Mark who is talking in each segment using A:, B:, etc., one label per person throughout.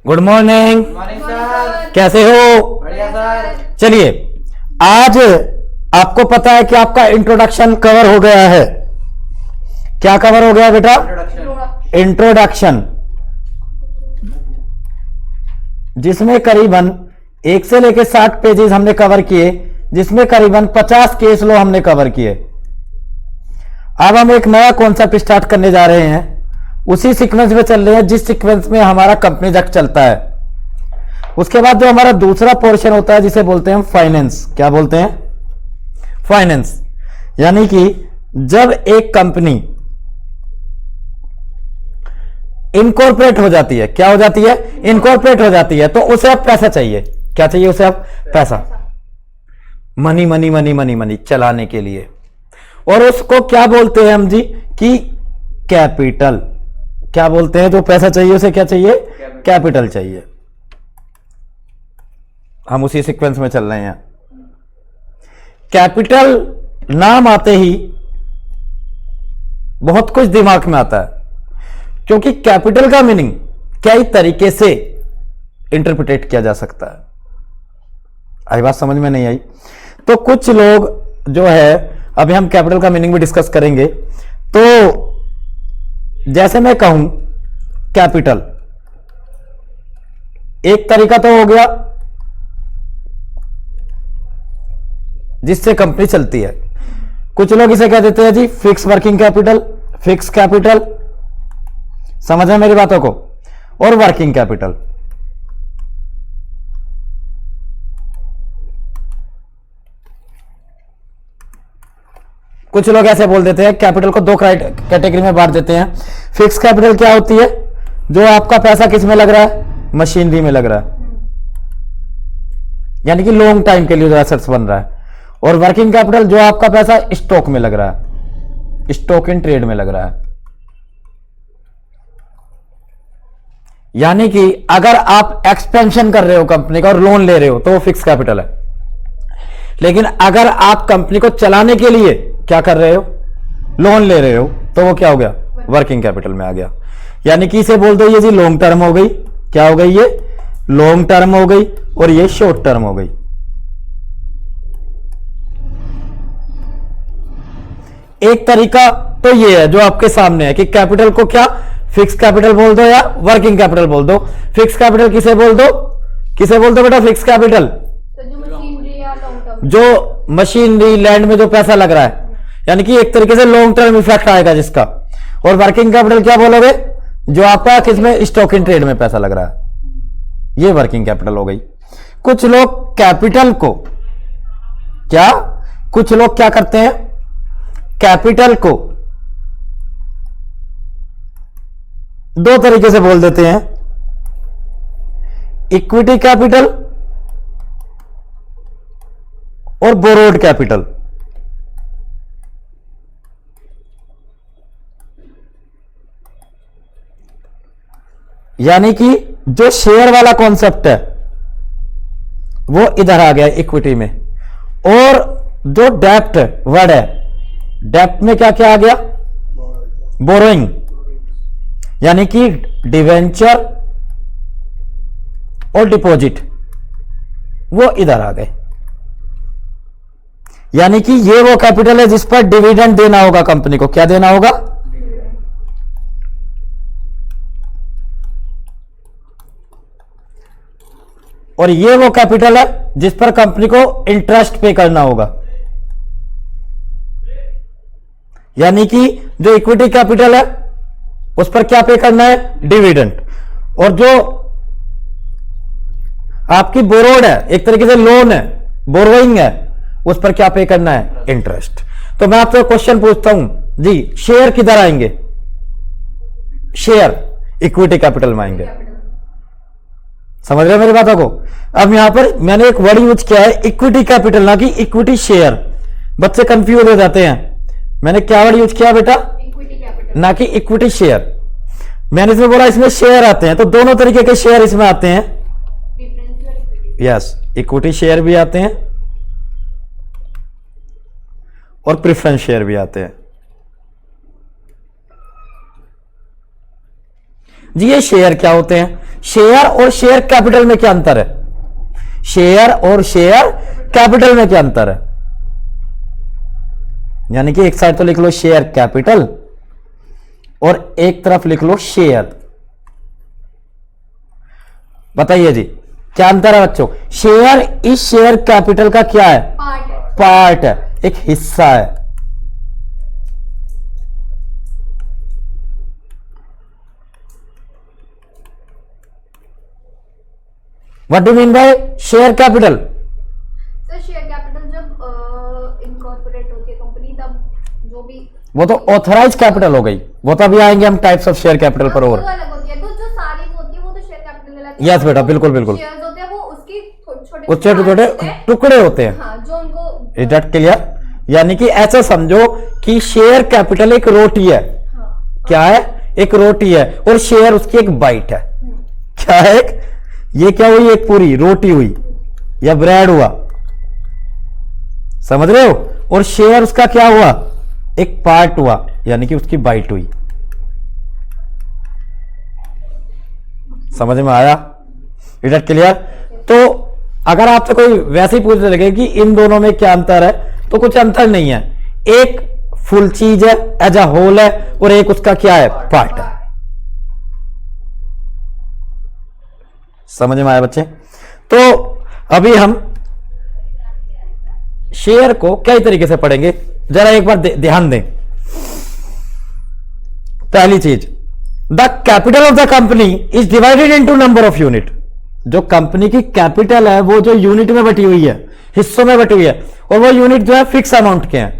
A: Good morning.
B: Morning sir.
A: कैसे हो?
B: बढ़िया सर।
A: चलिए, आज आपको पता है कि आपका इंट्रोडक्शन कवर हो गया है। क्या कवर हो गया बेटा? इंट्रोडक्शन, जिसमें करीबन 1 से लेकर 60 पेजेस हमने कवर किए, जिसमें करीबन 50 केस लो हमने कवर किए। अब हम एक नया कॉन्सेप्ट स्टार्ट करने जा रहे हैं, उसी सीक्वेंस में चल रहे हैं जिस सीक्वेंस में हमारा कंपनी एक्ट चलता है। उसके बाद जो हमारा दूसरा पोर्शन होता है जिसे बोलते हैं फाइनेंस। क्या बोलते हैं? फाइनेंस। यानी कि जब एक कंपनी इनकॉर्पोरेट हो जाती है, क्या हो जाती है? इनकॉर्पोरेट हो जाती है, तो उसे अब पैसा चाहिए। क्या चाहिए उसे अब? पैसा। Money money money money money चलाने के लिए। और उसको क्या बोलते हैं हम जी? कि कैपिटल। क्या बोलते हैं? जो पैसा चाहिए उसे क्या चाहिए? कैपिटल चाहिए। हम उसी सीक्वेंस में चल रहे हैं। कैपिटल नाम आते ही बहुत कुछ दिमाग में आता है, क्योंकि कैपिटल का मीनिंग कई तरीके से इंटरप्रिटेट किया जा सकता है। आई बात समझ में नहीं आई? तो कुछ लोग जो है, अभी हम कैपिटल का मीनिंग भी डिस्कस करेंगे। तो जैसे मैं कहूं कैपिटल, एक तरीका तो हो गया जिससे कंपनी चलती है। कुछ लोग इसे कह देते हैं जी fix working capital, fix capital. समझ रहे मेरी बातों को? और वर्किंग कैपिटल। कुछ लोग ऐसे बोल देते हैं, कैपिटल को दो कैटेगरी में बांट देते हैं। फिक्स कैपिटल क्या होती है? जो आपका पैसा किस में लग रहा है? मशीनरी में लग रहा है, यानी कि लॉन्ग टाइम के लिए जो एसेट्स बन रहा है। और वर्किंग कैपिटल जो आपका पैसा स्टॉक में लग रहा है, स्टॉक इन ट्रेड में लग रहा है। यानी कि अगर आप एक्सपेंशन कर रहे हो कंपनी का और लोन ले रहे हो तो वो फिक्स कैपिटल है। लेकिन अगर आप कंपनी को चलाने के लिए क्या कर रहे हो? लोन ले रहे हो, तो वो क्या हो गया? वर्किंग कैपिटल में आ गया। यानी कि इसे बोल दो ये जी लॉन्ग टर्म हो गई। क्या हो गई? ये लॉन्ग टर्म हो गई और ये शॉर्ट टर्म हो गई। एक तरीका तो ये है जो आपके सामने है कि कैपिटल को क्या फिक्स कैपिटल बोल दो या वर्किंग कैपिटल बोल दो। फिक्स कैपिटल किसे बोल दो? किसे बोल दो बेटा फिक्स कैपिटल?
C: तो जो मशीनरी या लॉन्ग टर्म,
A: जो मशीनरी लैंड में जो पैसा लग रहा है, यानी कि एक तरीके से लॉन्ग टर्म इफेक्ट आएगा जिसका। और वर्किंग कैपिटल क्या बोलोगे? जो आपका किसमें स्टॉक इन ट्रेड में पैसा लग रहा है, ये वर्किंग कैपिटल हो गई। कुछ लोग कैपिटल को क्या, कुछ लोग क्या करते हैं? कैपिटल को दो तरीके से बोल देते हैं, इक्विटी कैपिटल और बोरोड कैपिटल। यानी कि जो शेयर वाला कॉन्सेप्ट है वो इधर आ गया इक्विटी में। और जो डेप्ट वर्ड है, डेप्ट में क्या क्या आ गया? बोरोइंग, यानी कि डिवेंचर और डिपॉजिट, वो इधर आ गए। यानी कि ये वो कैपिटल है जिस पर डिविडेंड देना होगा कंपनी को। क्या देना होगा? और ये वो कैपिटल है जिस पर कंपनी को इंटरेस्ट पे करना होगा। यानी कि जो इक्विटी कैपिटल है उस पर क्या पे करना है? डिविडेंड। और जो आपकी बोरोड है, एक तरीके से लोन है, बोरोइंग है, उस पर क्या पे करना है? इंटरेस्ट। तो मैं आपसे क्वेश्चन पूछता हूं जी, शेयर किधर आएंगे? शेयर इक्विटी कैपिटल में आएंगे। समझ रहे हो मेरी बातों को? अब यहां पर मैंने एक वर्ड यूज किया है इक्विटी कैपिटल, ना कि इक्विटी शेयर। बच्चे कंफ्यूज हो जाते हैं। मैंने क्या वर्ड यूज किया बेटा?
C: इक्विटी कैपिटल,
A: ना कि इक्विटी शेयर। मैंने इसमें बोला इसमें शेयर आते हैं, तो दोनों तरीके के शेयर इसमें आते हैं।
C: डिफरेंस और इक्विटी।
A: यस, इक्विटी शेयर भी आते हैं और प्रेफरेंस शेयर भी आते हैं। जी ये शेयर क्या होते हैं? शेयर और शेयर कैपिटल में क्या अंतर है? शेयर और शेयर कैपिटल में क्या अंतर है? यानी कि एक साइड तो लिख लो शेयर कैपिटल और एक तरफ लिख लो शेयर। बताइए जी क्या अंतर है बच्चों? शेयर इस शेयर कैपिटल का क्या है?
C: पार्ट है।
A: पार्ट है, एक हिस्सा है। What do mean by share capital?
C: Sir share capital जब इनकॉर्पोरेट होती है कंपनी तब जो भी
A: वो तो ऑथराइज कैपिटल हो गई, वो तो अभी आएंगे हम टाइप्स ऑफ शेयर कैपिटल पर। और
C: वो अलग होती है, तो जो सारी होती है वो तो शेयर कैपिटल कहलाती है।
A: यस बेटा, बिल्कुल बिल्कुल,
C: शेयर्स होते हैं वो उसकी छोटे
A: वो छोटे छोटे टुकड़े होते हैं।
C: हाँ जो उनको
A: इज दैट क्लियर? यानी कि ऐसा समझो कि शेयर कैपिटल एक रोटी है।
C: हाँ
A: क्या है? एक रोटी है और शेयर उसकी एक बाइट है। क्या है? ये क्या हुई? एक पूरी रोटी हुई या ब्रेड हुआ, समझ रहे हो? और शेयर उसका क्या हुआ? एक पार्ट हुआ, यानी कि उसकी बाइट हुई। समझ में आया? Is that clear? तो अगर आपसे कोई वैसे ही पूछने लगे कि इन दोनों में क्या अंतर है, तो कुछ अंतर नहीं है। एक फुल चीज है, एज अ होल है, और एक उसका क्या है? पार्ट है। समझ में आया बच्चे? तो अभी हम शेयर को कई तरीके से पढ़ेंगे, जरा एक बार ध्यान दें। पहली चीज, the capital of the company is divided into number of unit. जो कंपनी की कैपिटल है वो जो यूनिट में बटी हुई है, हिस्सों में बटी हुई है, और वो यूनिट जो है फिक्स अमाउंट के हैं।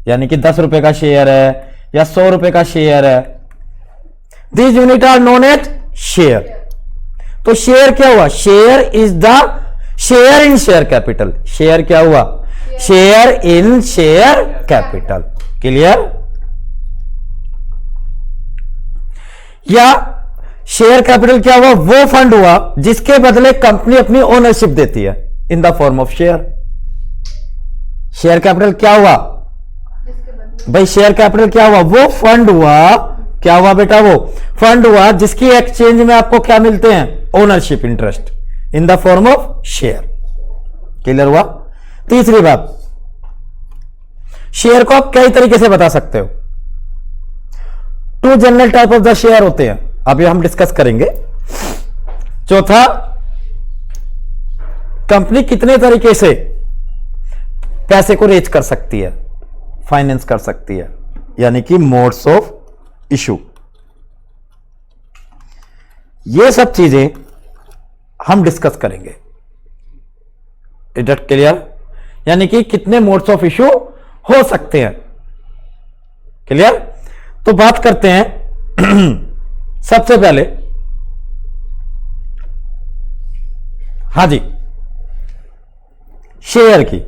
A: यानी कि 10 रुपए का शेयर है या 100 रुपए का शेयर है। These unit are known as share. तो शेयर क्या हुआ? Share is the share in share capital. Share क्या हुआ? Share in share capital. Clear? या शेयर कैपिटल क्या हुआ? वो फंड हुआ जिसके बदले कंपनी अपनी ओनरशिप देती है in the form of share. Share capital क्या हुआ भाई? शेयर कैपिटल क्या हुआ? वो फंड हुआ। क्या हुआ बेटा? वो फंड हुआ जिसकी एक्सचेंज में आपको क्या मिलते हैं? Ownership interest in the form of share. Clear हुआ? तीसरी बात, शेयर को आप कई तरीके से बता सकते हो। 2 general type of the share होते हैं, अभी हम डिस्कस करेंगे। चौथा, कंपनी कितने तरीके से पैसे को रेज कर सकती है, फाइनेंस कर सकती है, यानी कि मोड्स ऑफ इशू। ये सब चीजें हम डिस्कस करेंगे। Is that clear? यानी कि कितने मोड्स ऑफ इशू हो सकते हैं। क्लियर? तो बात करते हैं सबसे पहले, हाँ जी, शेयर की।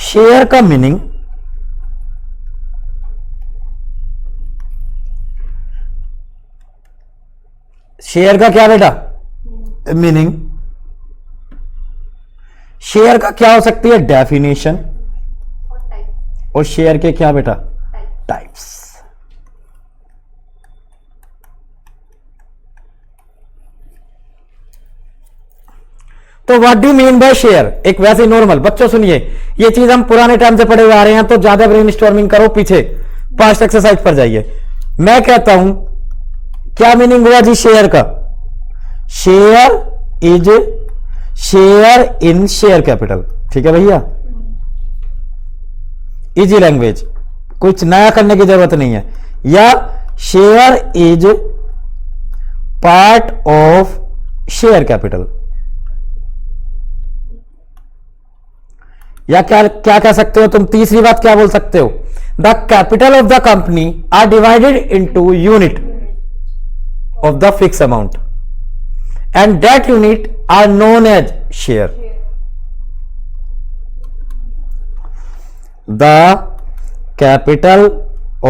A: शेयर का मीनिंग शेयर का क्या बेटा? मीनिंग। शेयर का क्या हो सकती है? डेफिनेशन। और शेयर के क्या बेटा? टाइप्स। तो what do mean by share? एक वैसे नॉर्मल, बच्चों सुनिए, ये चीज हम पुराने टाइम से पढ़े हुए आ रहे हैं, तो ज्यादा ब्रेन स्टॉर्मिंग करो, पीछे पास्ट एक्सरसाइज पर जाइए। मैं कहता हूं क्या मीनिंग हुआ जी शेयर का? Share is share in share capital. ठीक है भैया? इजी लैंग्वेज, कुछ नया करने की जरूरत नहीं है। या share is part of share capital. या क्या क्या कह सकते हो तुम? तीसरी बात क्या बोल सकते हो? The capital of the company are divided into unit of the fixed amount and that unit are known as share. The capital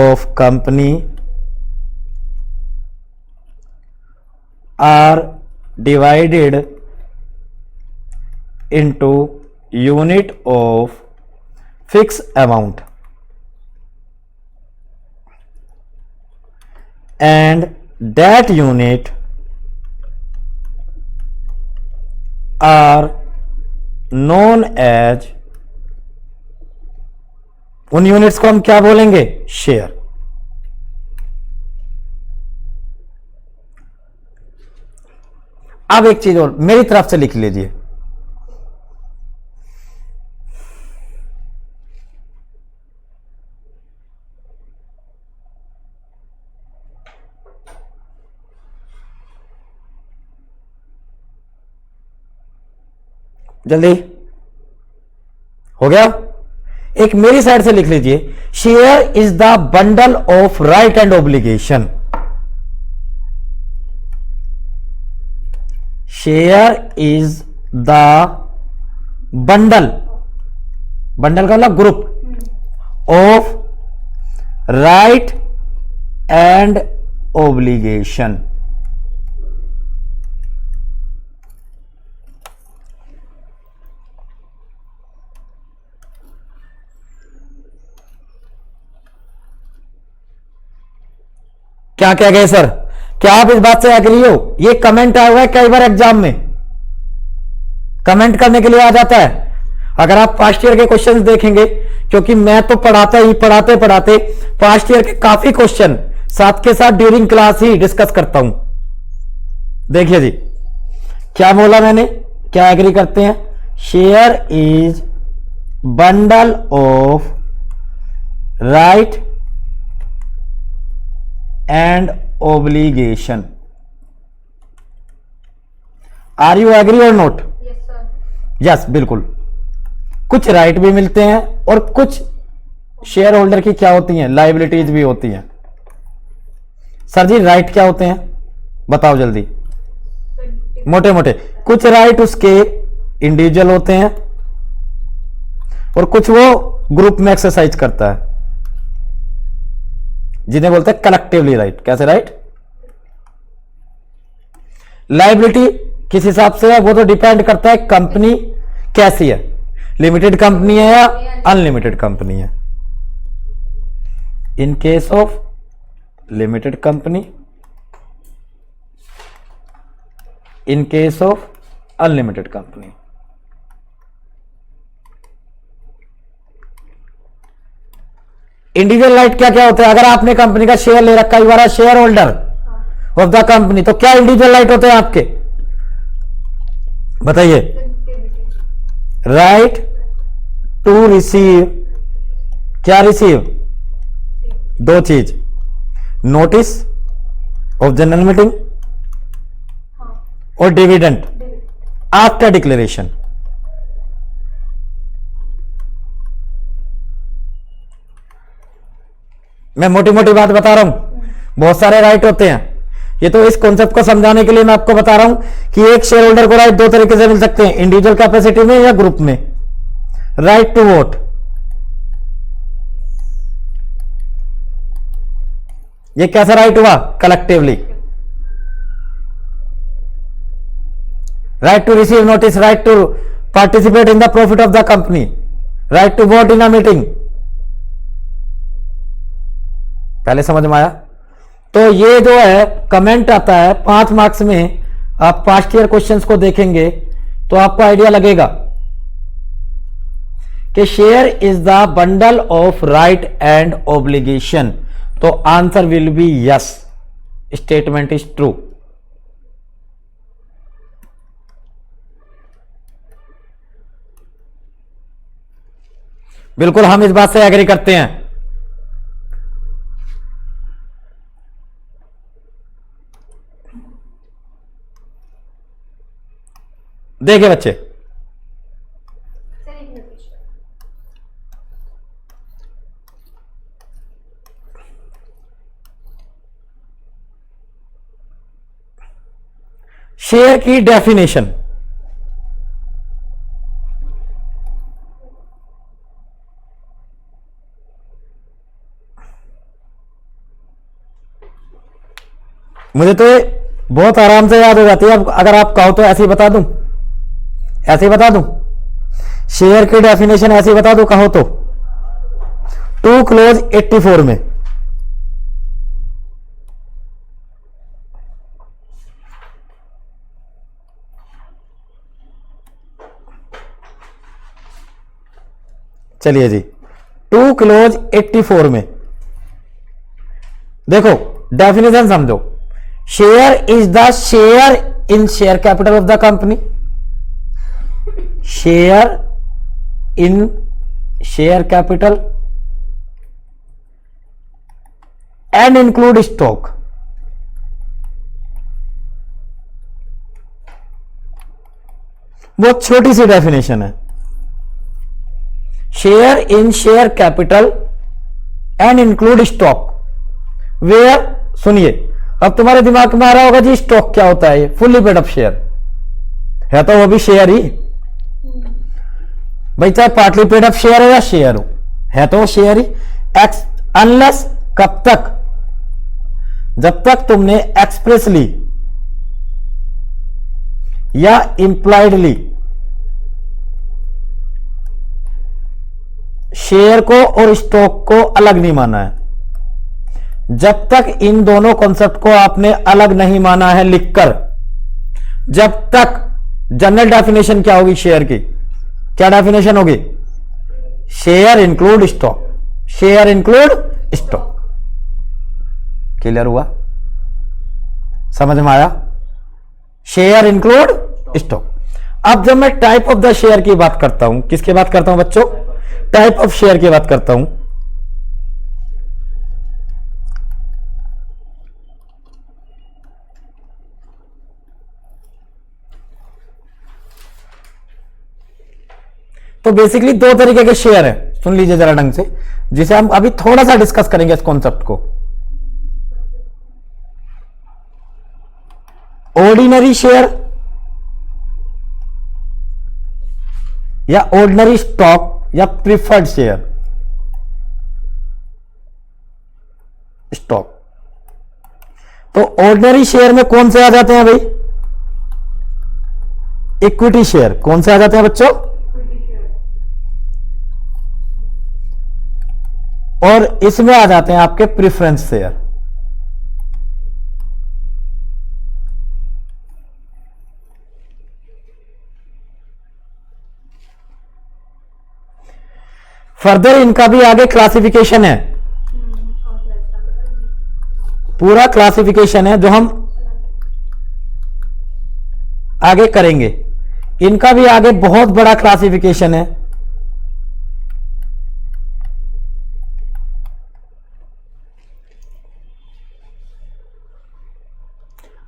A: of company are divided into unit of fixed amount and that unit are known as, उन units को हम क्या बोलेंगे? Share. अब एक चीज और मेरी तरफ से लिख लीजिए, जल्दी हो गया। एक मेरी साइड से लिख लीजिए, share is the bundle of right and obligation. Share is the bundle, bundle का मतलब group, of right and obligation. क्या कह गए सर? क्या आप इस बात से एग्री हो? ये कमेंट आया हुआ है कई बार एग्जाम में, कमेंट करने के लिए आ जाता है। अगर आप पास्ट ईयर के क्वेश्चंस देखेंगे, क्योंकि मैं तो पढ़ाते पढ़ाते पास्ट ईयर के काफी क्वेश्चन साथ के साथ ड्यूरिंग क्लास ही डिस्कस करता हूं। देखिए जी, क्या बोला मैंने, क्या एग्री करते हैं? Share is bundle of right and obligation. Are you agree or not?
C: Yes, sir.
A: Yes, बिल्कुल। कुछ राइट भी मिलते हैं और कुछ शेयर होल्डर की क्या होती हैं? लाइबिलिटीज भी होती हैं। सर जी राइट क्या होते हैं बताओ जल्दी, मोटे मोटे। कुछ राइट उसके इंडिविजुअल होते हैं और कुछ वो ग्रुप में एक्सरसाइज करता है, जिन्हें बोलते हैं कलेक्टिवली राइट। कैसे राइट? लायबिलिटी किस हिसाब से है वो तो डिपेंड करता है कंपनी कैसी है, लिमिटेड कंपनी है या अनलिमिटेड कंपनी है। In case of limited company, in case of unlimited company. Individual right क्या क्या होते हैं? अगर आपने कंपनी का शेयर ले रखा है, you are share holder of the company, तो क्या इंडिविजुअल राइट होते हैं आपके? बताइए। राइट टू रिसीव, क्या रिसीव? दो चीज, नोटिस ऑफ जनरल मीटिंग और डिविडेंड आफ्टर डिक्लेरेशन। मैं मोटी मोटी बात बता रहा हूं, बहुत सारे राइट होते हैं। ये तो इस कॉन्सेप्ट को समझाने के लिए मैं आपको बता रहा हूं कि एक शेयर होल्डर को राइट दो तरीके से मिल सकते हैं, इंडिविजुअल कैपेसिटी में या ग्रुप में। राइट टू वोट, ये कैसा राइट हुआ? Collectively. Right to receive notice, right to participate in the profit of the company, right to vote in a meeting. पहले समझ में आया? तो ये जो है कमेंट आता है 5 मार्क्स में, आप पास्ट ईयर क्वेश्चंस को देखेंगे तो आपको आइडिया लगेगा कि share is the bundle of right and obligation. तो answer will be yes, statement is true. बिल्कुल हम इस बात से एग्री करते हैं। देखिए बच्चे,
C: सर एक मिनट।
A: शेयर की डेफिनेशन, मुझे तो बहुत आराम से याद हो जाती है। अगर आप कहो तो ऐसे ही बता दूं, ऐसे ही बता दूं। शेयर की डेफिनेशन ऐसे ही बता दूं कहो तो। 2 क्लोज 84 में चलिए जी, टू क्लोज 84 में देखो डेफिनेशन समझो। Share is the share in share capital of the company, share in share capital and include stock. बहुत छोटी सी डेफिनेशन है। Share in share capital and include stock where, सुनिए अब तुम्हारे दिमाग में आ रहा होगा जी स्टॉक क्या होता है, फुल्ली पेड अप शेयर है तो वो भी शेयर ही भाई, चाहे पार्टली पेड अप शेयर हो या शेयर हो, है तो वो शेयर ही। एक्स अनलेस, कब तक, जब तक तुमने एक्सप्रेसली या इंप्लाइडली शेयर को और स्टॉक को अलग नहीं माना है, जब तक इन दोनों कॉन्सेप्ट को आपने अलग नहीं माना है लिखकर, जब तक जनरल डेफिनेशन क्या होगी शेयर की, क्या डेफिनेशन होगी, share include stock, share include stock. Clear हुआ, समझ में आया, शेयर इंक्लूड स्टॉक। अब जब मैं टाइप ऑफ द शेयर की बात करता हूं, किसकी बात करता हूं बच्चों, टाइप ऑफ शेयर की बात करता हूं, तो बेसिकली दो तरीके के शेयर हैं, सुन लीजिए जरा ढंग से, जिसे हम अभी थोड़ा सा डिस्कस करेंगे इस कॉन्सेप्ट को। ऑर्डिनरी शेयर या ऑर्डिनरी स्टॉक या प्रिफर्ड शेयर स्टॉक। तो ऑर्डिनरी शेयर में कौन से आ जाते हैं भाई, इक्विटी शेयर। कौन से आ जाते हैं बच्चों, और इसमें आ जाते हैं आपके प्रेफरेंस शेयर। फर्दर इनका भी आगे क्लासिफिकेशन है, पूरा क्लासिफिकेशन है जो हम आगे करेंगे। इनका भी आगे बहुत बड़ा क्लासिफिकेशन है।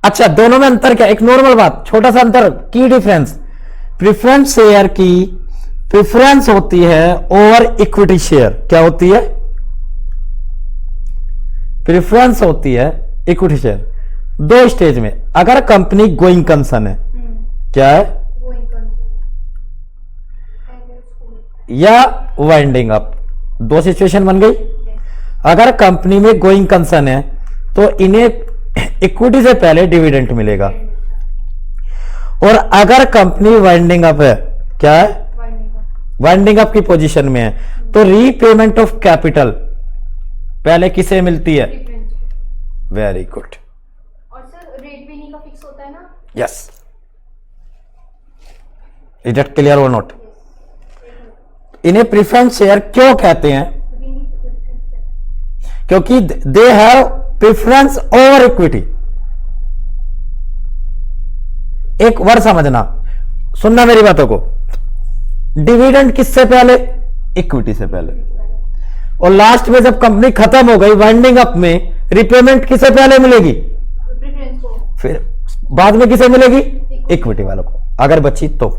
A: अच्छा, दोनों में अंतर क्या, एक नॉर्मल बात, छोटा सा अंतर, की डिफरेंस, प्रेफरेंस शेयर की प्रेफरेंस होती है ओवर इक्विटी शेयर। क्या होती है, प्रेफरेंस होती है इक्विटी शेयर दो स्टेज में, अगर कंपनी गोइंग कंसर्न है, क्या है, या वाइंडिंग अप, दो सिचुएशन बन गई। अगर कंपनी में गोइंग कंसर्न है तो इन्हें इक्विटी से पहले डिविडेंड मिलेगा, और अगर कंपनी वाइंडिंग अप है, क्या है, वाइंडिंग अप की पोजीशन में है, तो रीपेमेंट ऑफ कैपिटल पहले किसे मिलती है, वेरी गुड।
C: और सर रेट भी इन्हीं का फिक्स होता है ना,
A: यस, इज इट क्लियर और नॉट। इन्हें प्रेफरेंस शेयर क्यों कहते हैं, क्योंकि they have preference over equity. एक वर्ड समझना, सुनना मेरी बातों को, डिविडेंड किससे पहले, इक्विटी से पहले, और लास्ट में जब कंपनी खत्म हो गई वाइंडिंग अप में, रिपेमेंट किसे पहले मिलेगी,
C: प्रेफरेंस को,
A: फिर बाद में किसे मिलेगी, इक्विटी वालों को, अगर बची तो।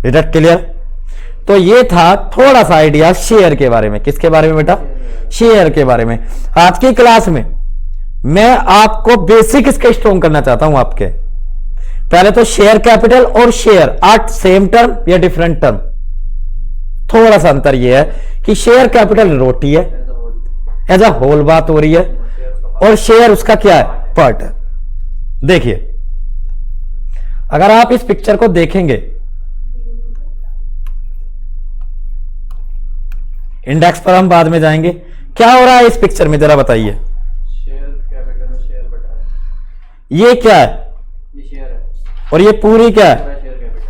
A: Is it clear. तो ये था थोड़ा सा आइडिया शेयर के बारे में। किसके बारे में बेटा, शेयर के बारे में। आज की क्लास में मैं आपको बेसिक इसके स्ट्रॉन्ग करना चाहता हूं आपके। पहले तो शेयर कैपिटल और शेयर आर सेम टर्म या डिफरेंट टर्म। थोड़ा सा अंतर यह है कि शेयर कैपिटल रोटी है, एज अ होल बात हो रही है, और शेयर उसका क्या है, पार्ट है। देखिए अगर आप इस पिक्चर को देखेंगे, इंडेक्स पर हम बाद में जाएंगे, क्या हो रहा है इस पिक्चर में जरा बताइए।
B: शेयर कैपिटल में शेयर बटा है,
A: ये क्या है,
B: ये शेयर है,
A: और ये पूरी क्या है,
B: पूरा शेयर कैपिटल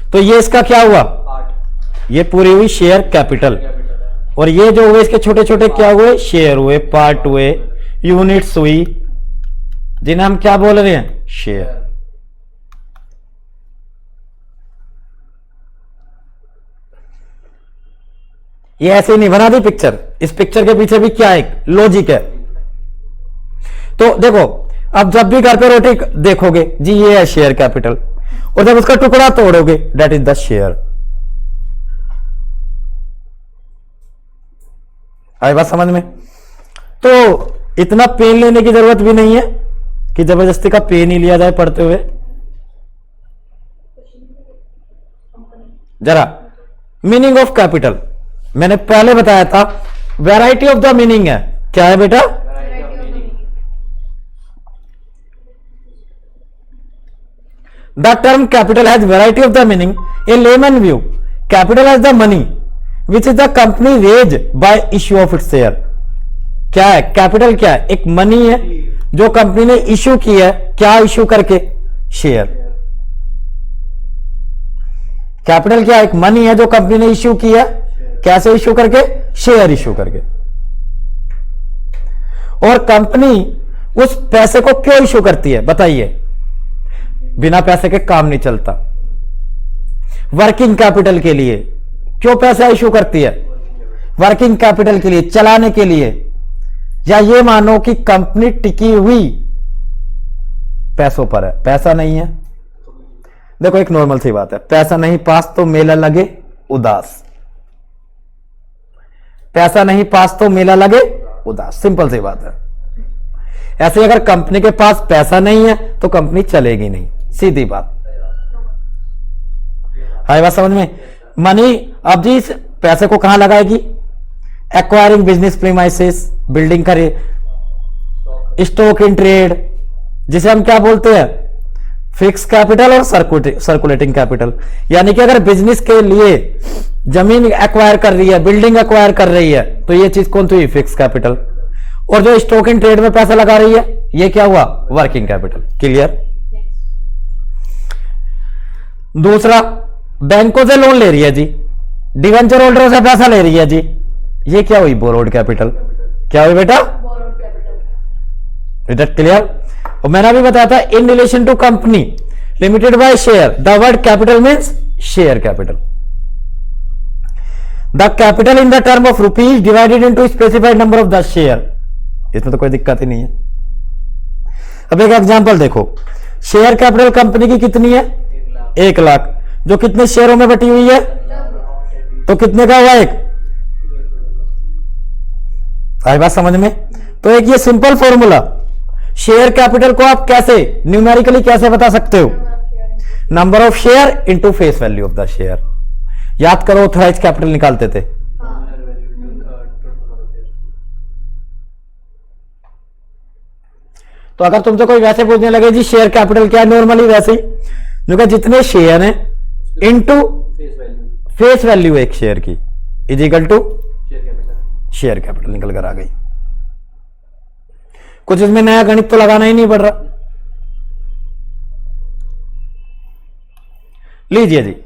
B: है।
A: तो ये इसका क्या हुआ,
B: 8
A: ये पूरी हुई शेयर कैपिटल,
B: कैपिटल है।
A: और ये जो हुए इसके छोटे छोटे क्या हुए, शेयर हुए, पार्ट हुए, यूनिट्स हुई, जिन्हें हम क्या बोल रहे हैं, शेयर। ये ऐसे ही नहीं बना दी पिक्चर, इस पिक्चर के पीछे भी क्या एक लॉजिक है। तो देखो, अब जब भी घर पे रोटी देखोगे जी, ये है शेयर कैपिटल, और जब उसका टुकड़ा तोड़ोगे दैट इज द शेयर। आई बात समझ में? तो इतना पेन लेने की जरूरत भी नहीं है कि जबरदस्ती का पेन ही लिया जाए पढ़ते हुए। जरा मीनिंग ऑफ कैपिटल मैंने पहले बताया था, वैरायटी ऑफ द मीनिंग है, क्या है बेटा,
B: variety of meaning.
A: The term capital has variety of the meaning. A layman view, capital has the money which is the company raise by issue of its share. क्या है capital, क्या है, एक money है जो कंपनी ने issue की है, क्या इश्यू करके, शेयर। कैपिटल क्या है, एक मनी है जो कंपनी ने इश्यू की है, कैसे इश्यू करके, शेयर इश्यू करके। और कंपनी उस पैसे को क्यों इश्यू करती है बताइए, बिना पैसे के काम नहीं चलता। वर्किंग कैपिटल के लिए क्यों पैसा इश्यू करती है, वर्किंग कैपिटल के लिए, चलाने के लिए। या ये मानो कि कंपनी टिकी हुई पैसों पर है, पैसा नहीं है। देखो एक नॉर्मल सी बात है, पैसा नहीं पास तो मेला लगे उदास, पैसा नहीं पास तो मेला लगे उदास, सिंपल सी बात है। ऐसे अगर कंपनी के पास पैसा नहीं है तो कंपनी चलेगी नहीं, सीधी बात। आई बात समझ में? मनी, अब जी इस पैसे को कहां लगाएगी, एक्वायरिंग बिजनेस प्रीमाइसेस, बिल्डिंग का स्टॉक इन ट्रेड, जिसे हम क्या बोलते हैं, फिक्स कैपिटल और सर्कुलेटिंग कैपिटल। यानी कि अगर बिजनेस के लिए जमीन एक्वायर कर रही है, बिल्डिंग एक्वायर कर रही है, तो ये चीज कौन सी हुई, फिक्स कैपिटल। और जो स्टॉक इन ट्रेड में पैसा लगा रही है, ये क्या हुआ, वर्किंग कैपिटल। क्लियर? दूसरा, बैंकों से लोन ले रही है जी, डिवेंचर होल्डरों से पैसा ले रही है जी, ये क्या हुई, बोरोड कैपिटल। क्या हुई बेटा,
C: borrowed capital.
A: Is that clear? और मैंने अभी बताया था, in relation to company limited by share, the word capital means share capital. The capital in the term of rupees divided into specified number of the share. इसमें तो कोई दिक्कत ही नहीं है। अब एक एग्जांपल देखो, शेयर कैपिटल कंपनी की कितनी है, 1 लाख, जो कितने शेयरों में बटी हुई है, तो कितने का हुआ, 1। आई बात समझ में? तो एक ये सिंपल फॉर्मूला, शेयर कैपिटल को आप कैसे न्यूमेरिकली कैसे बता सकते हो, number of share into face value of the share. याद करो, ऑथराइज कैपिटल निकालते थे। तो अगर तुमसे कोई वैसे पूछने लगे जी शेयर कैपिटल क्या है, नॉर्मली वैसे ही जो कि जितने शेयर हैं इनटू फेस वैल्यू एक शेयर की is equal to share capital निकल कर आ गई। कुछ इसमें नया गणित तो लगाना ही नहीं पड़ रहा। लीजिए जी,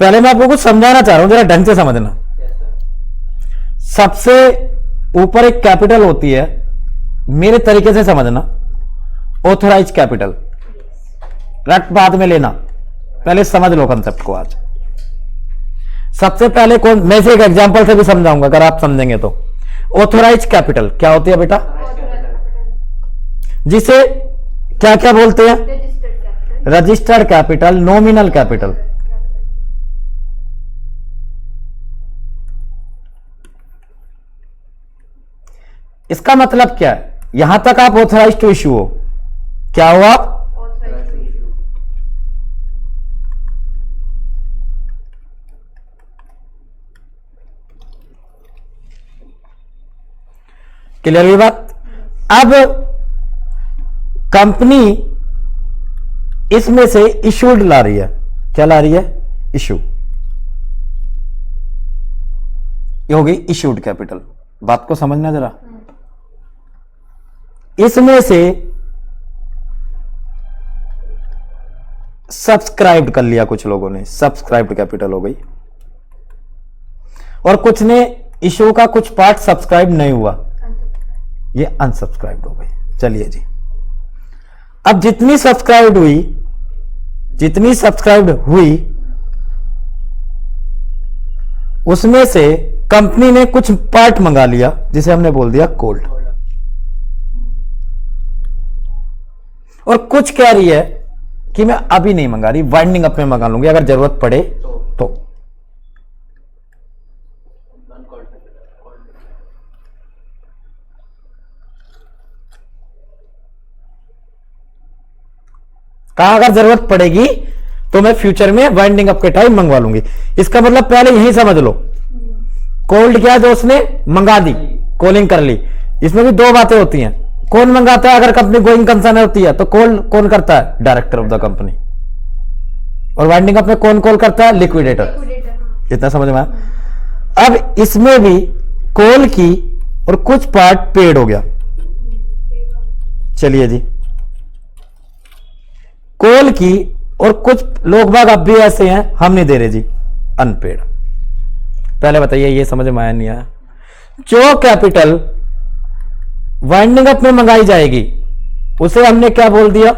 A: पहले मैं आपको कुछ समझाना चाह रहा हूं, जरा ढंग से समझना। सबसे ऊपर एक कैपिटल होती है, मेरे तरीके से समझना, ऑथराइज कैपिटल। रट बाद में लेना, पहले समझ लो कंसेप्ट को। आज सबसे पहले कौन, मैं से एक एग्जांपल से भी समझाऊंगा अगर आप समझेंगे तो। ऑथराइज कैपिटल क्या होती है बेटा, जिसे क्या क्या बोलते हैं, रजिस्टर्ड कैपिटल, नॉमिनल कैपिटल। इसका मतलब क्या है, यहां तक आप ऑथराइज टू इश्यू हो, क्या हो आप, क्लियर हुई बात। अब कंपनी इसमें से इशूड ला रही है, क्या ला रही है? इशू। ये हो गई इशूड कैपिटल। बात को समझना जरा। इसमें से सब्सक्राइब कर लिया कुछ लोगों ने, सब्सक्राइब्ड कैपिटल हो गई, और कुछ ने इशू का कुछ पार्ट सब्सक्राइब नहीं हुआ, ये अनसब्सक्राइब्ड हो गई। चलिए जी, अब जितनी सब्सक्राइब्ड हुई उसमें से कंपनी ने कुछ पार्ट मंगा लिया जिसे हमने बोल दिया कोल्ड, और कुछ कह रही है कि मैं अभी नहीं मंगा रही, वाइंडिंग अप में मंगा लूंगी अगर जरूरत पड़े तो। कहा अगर जरूरत पड़ेगी तो मैं फ्यूचर में वाइंडिंग अप के टाइम मंगवा लूंगी। इसका मतलब पहले यही समझ लो, कोल्ड क्या जो उसने मंगा दी, कॉलिंग कर ली। इसमें भी दो बातें होती हैं, कौन मंगाता है? अगर कंपनी गोइंग कंसर्न होती है तो कॉल कौन करता है? Director of the company. और वाइंडिंग अप में कौन कॉल करता है? लिक्विडेटर। इतना समझ में आया? अब इसमें भी कॉल की और कुछ पार्ट पेड हो गया। चलिए जी, कॉल की और कुछ लोग बाग अब भी ऐसे हैं हम नहीं दे रहे जी, अनपेड। पहले बताइए ये समझ में आया नहीं आया? जो कैपिटल वाइंडिंग अप में मंगाई जाएगी उसे हमने क्या बोल दिया?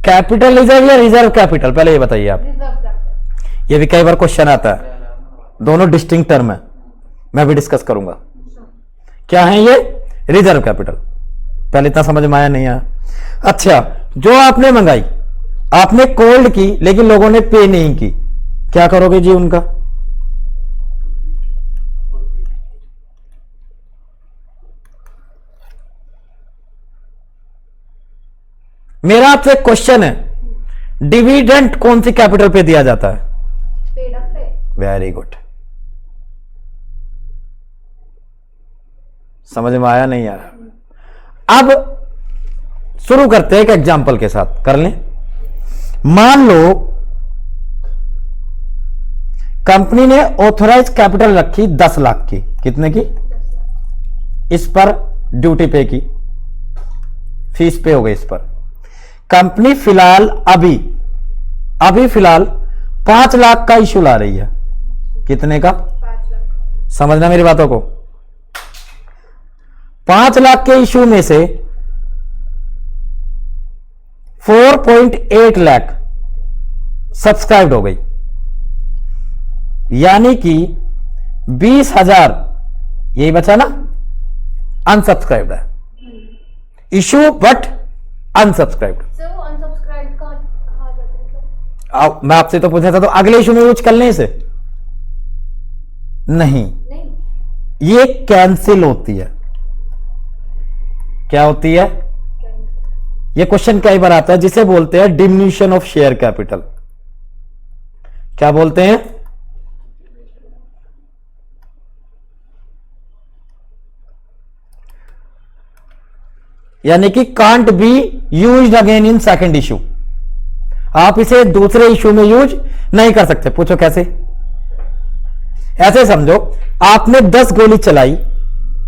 A: कैपिटल रिजर्व या रिजर्व कैपिटल? पहले ये बताइए आप। ये भी कई बार क्वेश्चन आता है, दोनों डिस्टिंक्ट टर्म है, मैं भी डिस्कस करूंगा। क्या है ये? Reserve capital. पहले इतना समझ में आया नहीं आया? अच्छा, जो आपने मंगाई, आपने कोल्ड की लेकिन लोगों ने पे नहीं की, क्या करोगे जी उनका? मेरा आपसे एक क्वेश्चन है, डिविडेंड कौन सी कैपिटल पे दिया जाता है?
C: पेड अप पे।
A: Very good. समझ में आया नहीं आया? अब शुरू करते हैं एक एग्जांपल के साथ, कर लें। मान लो कंपनी ने ऑथराइज कैपिटल रखी 10 लाख की। कितने की? इस पर ड्यूटी पे की, फीस पे हो गई इस पर। कंपनी फिलहाल अभी फिलहाल 5 लाख का इशू ला रही है। कितने का?
C: 5 लाख।
A: समझना मेरी बातों को। 5 लाख के इशू में से 4.8 लाख सब्सक्राइब्ड हो गई, यानी कि 20,000 यही बचा ना, अनसब्सक्राइब्ड है। Issue but unsubscribed.
C: सर वो अनसब्सक्राइब कहा जाता है?
A: मैं आपसे तो पूछा था, तो अगले इशू में यूज कर लें इसे? नहीं, ये कैंसिल होती है। क्या होती है? ये क्वेश्चन कई बार आता है, जिसे बोलते हैं डिमिन्यूशन ऑफ शेयर कैपिटल। क्या बोलते हैं? यानी कि can't be used again in second issue. आप इसे दूसरे इशू में यूज नहीं कर सकते। पूछो कैसे? ऐसे समझो, आपने 10 गोली चलाई,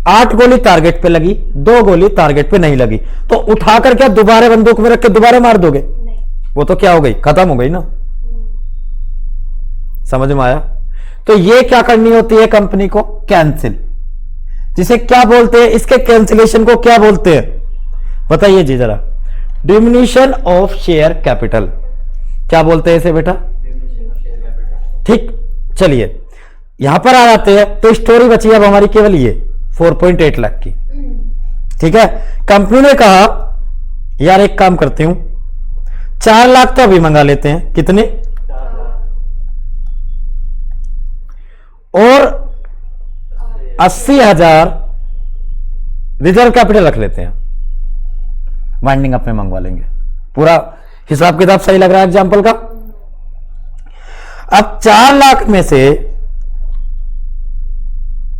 A: 8 गोली टारगेट पे लगी, 2 गोली टारगेट पे नहीं लगी, तो उठाकर क्या दोबारा बंदूक में रख के दोबारा मार दोगे?
C: नहीं।
A: वो तो क्या हो गई? खत्म हो गई ना। समझ में आया? तो ये क्या करनी होती है कंपनी को? कैंसिल। जिसे क्या बोलते हैं? इसके कैंसिलेशन को क्या बोलते हैं? बताइए जी जरा। Diminution of share capital. क्या बोलते हैं इसे बेटा? ठीक, चलिए यहां पर आ जाते हैं। तो स्टोरी बची अब हमारी केवल ये 4.8 लाख की। ठीक है, कंपनी ने कहा यार एक काम करते हूं, 4 लाख तो अभी मंगा लेते हैं। कितने? और 80,000 रिजर्व कैपिटल रख लेते हैं, वाइंडिंग अप में मंगवा लेंगे। पूरा हिसाब किताब सही लग रहा है एग्जांपल का? अब 4 लाख में से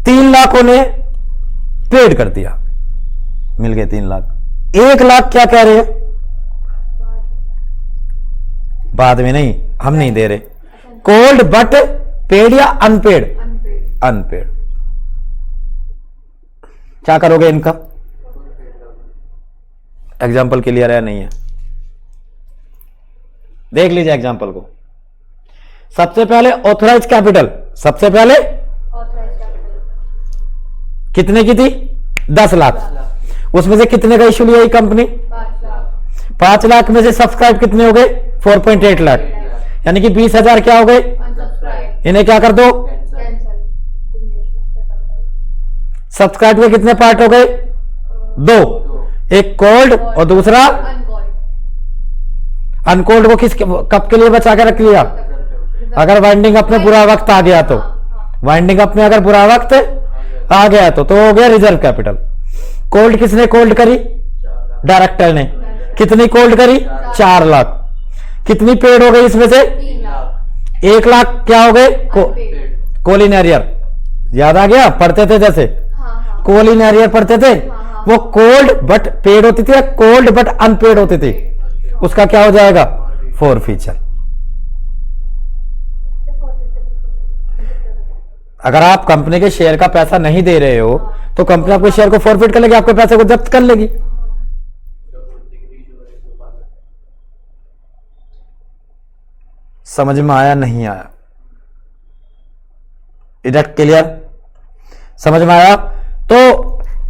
A: 3 लाख ने पेड कर दिया, मिल गए 3 लाख। 1 लाख क्या कह रहे हैं? बाद में नहीं, हम नहीं दे रहे। कोल्ड बट पेड या अनपेड?
C: अनपेड।
A: अनपेड। क्या करोगे इनका? एग्जाम्पल क्लियर है नहीं है? देख लीजिए एग्जाम्पल को। सबसे पहले ऑथराइज कैपिटल, सबसे पहले
C: ऑथराइज कैपिटल
A: कितने की थी? 10 लाख। उसमें से कितने का इशू लिया ये कंपनी?
C: 5 लाख।
A: 5 लाख में से सब्सक्राइब कितने हो गए? 4.8 लाख, यानी कि 20,000 क्या हो गए?
C: अनसब्सक्राइब।
A: इन्हें क्या कर दो?
C: कैंसिल।
A: सब्सक्राइब के कितने पार्ट हो गए? 2, एक कोल्ड और दूसरा
C: अनकॉल्ड।
A: अनकोल्ड को किस कब के लिए बचा के रख लिया? अगर वाइंडिंग अपने बुरा वक्त आ गया तो, वाइंडिंग अपने अगर बुरा वक्त आ गया तो हो गया रिजर्व कैपिटल। कोल्ड किसने कोल्ड करी? डायरेक्टर ने। कितनी कोल्ड करी? 4 लाख। कितनी पेड हो गई इसमें से?
C: 3 लाख।
A: 1 लाख क्या हो गए?
C: अनपेड।
A: कोलिन याद आ गया? पढ़ते थे जैसे
C: हाँ।
A: कोलिन एरियर पढ़ते थे, वो कोल्ड बट पेड होती थी, कोल्ड बट अनपेड होती थी। उसका क्या हो जाएगा? Four feature. अगर आप कंपनी के शेयर का पैसा नहीं दे रहे हो तो कंपनी आपके शेयर को फॉरफिट कर लेगी, आपके पैसे को जब्त कर लेगी। समझ में आया नहीं आया? Is that clear? समझ में आया? तो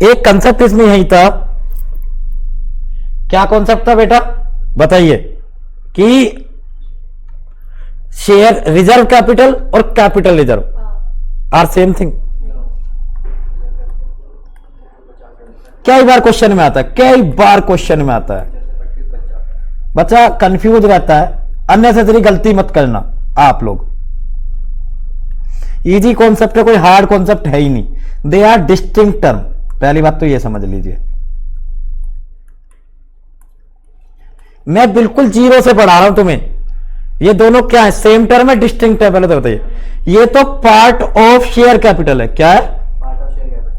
A: एक कंसेप्ट इसमें यही था। क्या कॉन्सेप्ट था बेटा? बताइए कि शेयर रिजर्व कैपिटल और capital reserve are same thing. कई बार क्वेश्चन में आता है, कई बार क्वेश्चन में आता है, बच्चा कंफ्यूज रहता है। अननेसेसरी गलती मत करना आप लोग। इजी कॉन्सेप्ट है, कोई हार्ड कॉन्सेप्ट है ही नहीं। They are distinct term. पहली बात तो ये समझ लीजिए, मैं बिल्कुल जीरो से पढ़ा रहा हूं तुम्हें। ये दोनों क्या है? सेम टर्म है, डिस्टिंक्ट है? पहले तो बताइए। ये तो पार्ट ऑफ शेयर कैपिटल है। क्या है?
B: Part of share capital.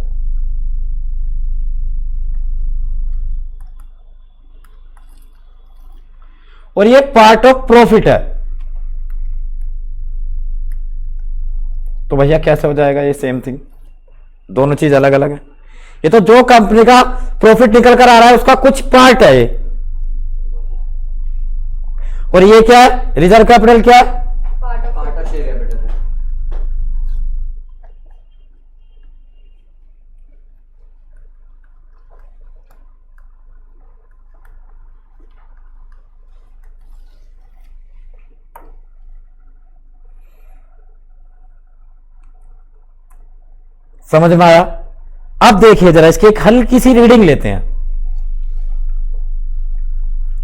A: और ये पार्ट ऑफ प्रॉफिट है। तो भैया कैसे हो जाएगा ये सेम थिंग? दोनों चीज अलग अलग है। ये तो जो कंपनी का प्रॉफिट निकल कर आ रहा है उसका कुछ पार्ट है ये। और ये क्या है? रिजर्व कैपिटल क्या है?
C: पार्ट ऑफ
B: शेयर कैपिटल है।
A: समझ में आया? अब देखिए जरा इसकी एक हल्की सी रीडिंग लेते हैं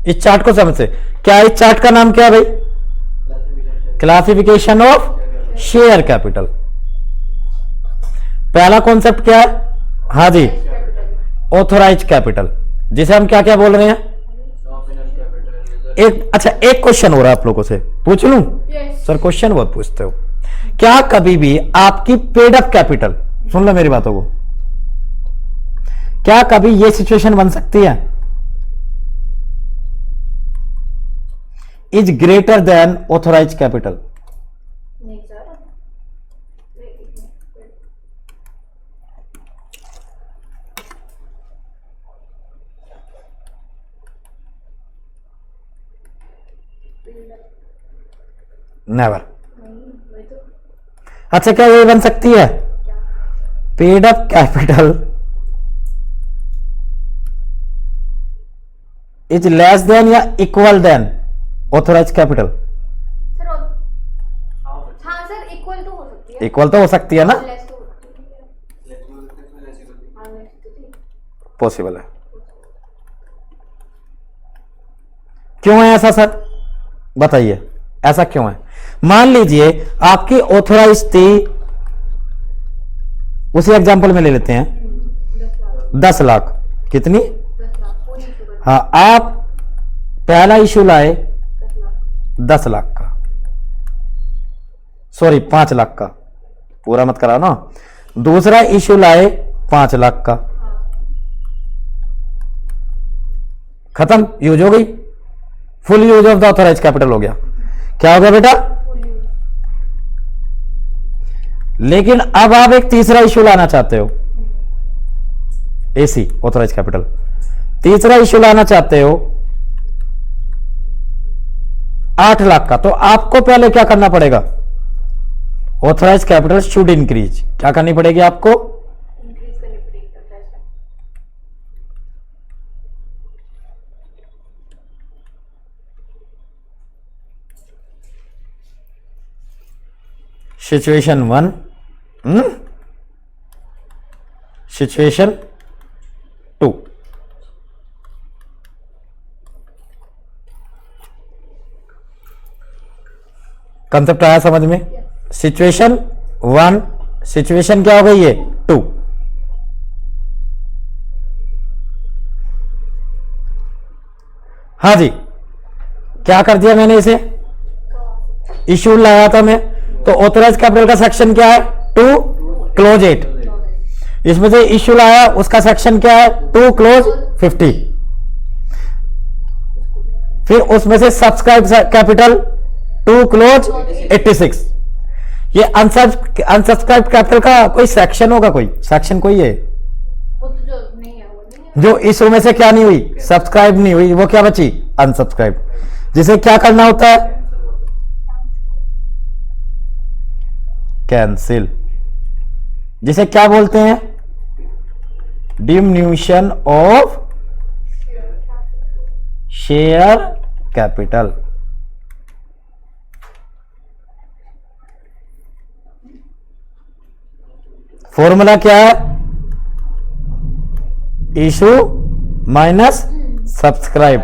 A: इस चार्ट को समझते। क्या इस चार्ट का नाम क्या है भाई? Classification of share capital. पहला कॉन्सेप्ट क्या है? हाँ जी, ऑथोराइज कैपिटल, जिसे हम क्या क्या बोल रहे हैं? एक अच्छा एक क्वेश्चन हो रहा है आप लोगों से, पूछ लूं?
C: यस।
A: सर क्वेश्चन बहुत पूछते हो। क्या कभी भी आपकी पेड अप कैपिटल, सुन लो मेरी बातों को, क्या कभी ये सिचुएशन बन सकती है is greater than authorise capital?
C: नहीं सर।
A: नेवर।
C: नहीं, वही तो।
A: अच्छा क्या ये बन सकती है? Paid up capital is less than या equal than authorise capital?
C: Sir हाँ सर, इक्वल तो हो सकती है।
A: इक्वल तो हो सकती है ना?
C: लेस तो हो सकती है। हाँ, लेस तो थी।
A: पॉसिबल है। क्यों है ऐसा सर? बताइए ऐसा क्यों है? मान लीजिए आपकी ऑथोराइज थी, उसी एग्जांपल में ले लेते हैं 10 लाख। कितनी?
C: 10 लाख पूरी शुगर।
A: हाँ, आप पहला इशू लाए
C: 10 लाख।
A: 10 लाख का, सॉरी 5 लाख का, पूरा मत कराओ ना। दूसरा इशू लाए 5 लाख का, खत्म, यूज हो गई, full use of the authorised capital हो गया। क्या हो गया बेटा? लेकिन अब आप एक तीसरा इश्यू लाना चाहते हो, एसी ऑथराइज कैपिटल, तीसरा इश्यू लाना चाहते हो 8 लाख का, तो आपको पहले क्या करना पड़ेगा? ऑथराइज कैपिटल शुड इंक्रीज, क्या करनी पड़ेगी आपको?
C: इंक्रीज करनी पड़ेगी authorized capital।
A: Situation 1, situation 2, concept आया समझ में? सिचुएशन 1, सिचुएशन क्या हो गई है 2। हाँ जी, क्या कर दिया मैंने इसे? इश्यू लाया था मैं, तो ऑथराइज कैपिटल का सेक्शन क्या है? 2 क्लोज 8। इसमें से इश्यू लाया, उसका सेक्शन क्या है? 2 क्लोज 50। फिर उसमें से सब्सक्राइब कैपिटल 2 क्लोज 86। ये अनसब्सक्राइब कैपिटल का कोई सेक्शन होगा? कोई सेक्शन कोई है
C: वो तो जो नहीं है वो नहीं है।
A: जो इस में से क्या नहीं हुई? सब्सक्राइब नहीं हुई, वो क्या बची? अनसब्सक्राइब, जिसे क्या करना होता है? कैंसिल, जिसे क्या बोलते हैं? Diminution of share capital. Formula क्या है? Issue minus subscribe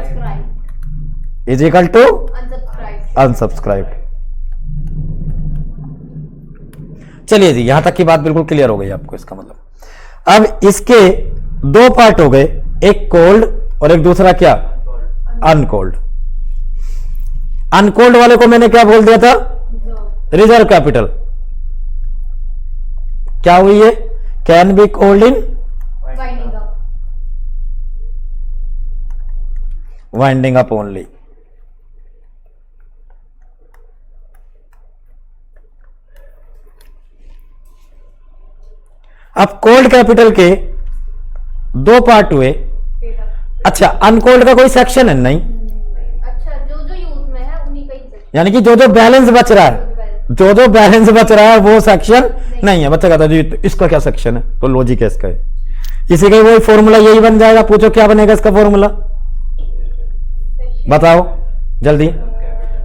A: is equal to
C: unsubscribe.
A: Unsubscribe. चलिए जी, यहां तक की बात बिल्कुल क्लियर हो गई आपको। इसका मतलब अब इसके 2 पार्ट हो गए, एक कोल्ड और एक दूसरा क्या? अनकोल्ड। अनकोल्ड वाले को मैंने क्या बोल दिया था? Reserve capital. क्या हुई है? Can be cold in
C: winding up.
A: Winding up only. अब कोल्ड कैपिटल के 2 पार्ट हुए। अच्छा, अनकोल्ड का कोई सेक्शन है नहीं,
C: अच्छा, जो जो यूज में है उन्हीं का ही section।
A: यानी कि जो जो बैलेंस बच रहा है, जो जो बैलेंस बच रहा है वो सेक्शन नहीं है। बच्चा कहता है जी तो इसका क्या सेक्शन है? तो लॉजिक है इसका है, इसी का वही फॉर्मूला यही बन जाएगा। पूछो क्या बनेगा इसका फॉर्मूला? बताओ जल्दी।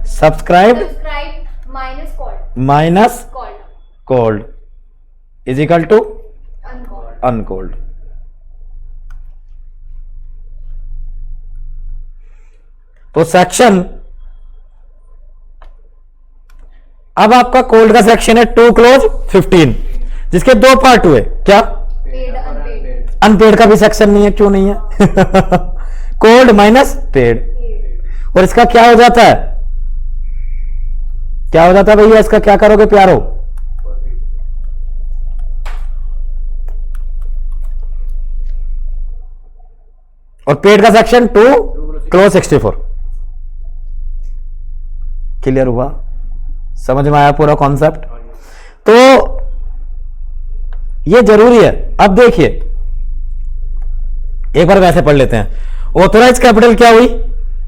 A: Subscribe
C: subscribe minus called.
A: Minus
C: called
A: called is equal to
C: uncalled.
A: Uncalled. तो सेक्शन, अब आपका कोल्ड का सेक्शन है 2 क्लोज 15, जिसके 2 पार्ट हुए। क्या?
C: Paid unpaid.
A: अनपेड का भी सेक्शन नहीं है। क्यों नहीं है? Cold minus paid. और इसका क्या हो जाता है? क्या हो जाता है भैया? इसका क्या करोगे प्यारो? और पेड का सेक्शन 2 क्लोज 64। क्लियर हुआ? समझ में आया पूरा कॉन्सेप्ट? तो ये जरूरी है। अब देखिए, एक बार वैसे पढ़ लेते हैं। ऑथराइज कैपिटल क्या हुई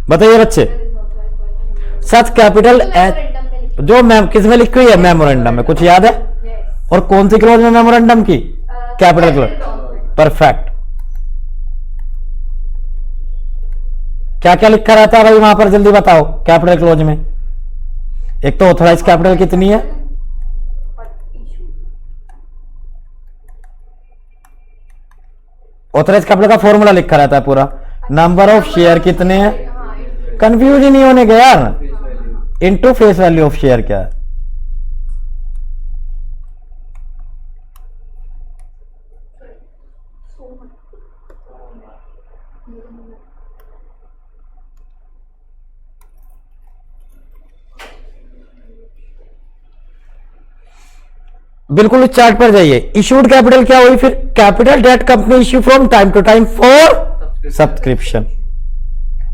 A: बताइए बच्चे? सच कैपिटल जो मैम किस में लिखी हुई है? मेमोरेंडम में। कुछ याद है? और कौन सी क्लॉज में मेमोरेंडम की? Capital clause. परफेक्ट। क्या क्या लिखा रहता है भाई वहां पर? जल्दी बताओ। कैपिटल क्लॉज में एक तो ऑथराइज कैपिटल कितनी है, ऑथराइज कैपिटल का फॉर्मूला लिखा रहता है पूरा। नंबर ऑफ शेयर कितने हैं, कंफ्यूज ही नहीं होने के यार। Into face value of share क्या है? बिल्कुल उस चार्ट पर जाइए। इशूड कैपिटल क्या हुई फिर? Capital that company issue from time to time for subscription.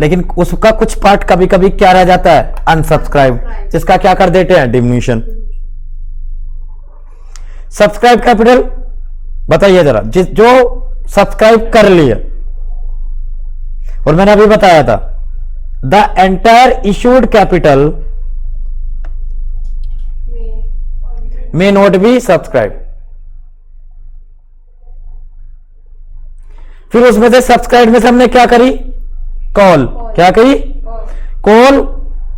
A: लेकिन उसका कुछ पार्ट कभी कभी क्या रह जाता है, अनसब्सक्राइब, जिसका क्या कर देते हैं, डिमिनिशन। सब्सक्राइब कैपिटल बताइए जरा, जो सब्सक्राइब कर लिया, और मैंने अभी बताया था the entire issued capital may not be subscribe. फिर उसमें से सब्सक्राइब में से हमने क्या करी, कॉल, क्या करी, कॉल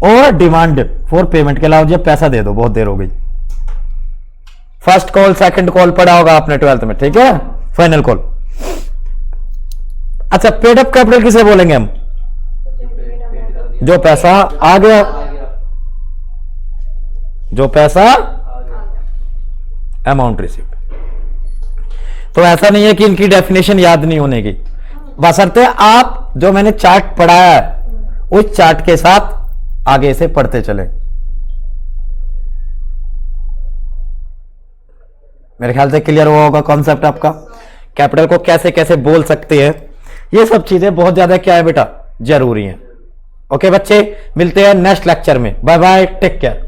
A: और डिमांड फॉर पेमेंट के अलावा जब पैसा दे दो, बहुत देर हो गई। फर्स्ट कॉल सेकंड कॉल पढ़ा होगा आपने 12th में, ठीक है, फाइनल कॉल। अच्छा, पेड अप कैपिटल किसे बोलेंगे हम, जो पैसा आ गया, जो पैसा अमाउंट रिसीव्ड। तो ऐसा नहीं है कि इनकी डेफिनेशन याद नहीं होने की, बशर्ते आप जो मैंने चार्ट पढ़ाया है उस चार्ट के साथ आगे से पढ़ते चले। मेरे ख्याल से क्लियर हुआ होगा कॉन्सेप्ट आपका, कैपिटल को कैसे कैसे बोल सकते हैं, ये सब चीजें बहुत ज्यादा क्या है बेटा, जरूरी हैं। ओके बच्चे, मिलते हैं नेक्स्ट लेक्चर में, बाय बाय, टेक केयर।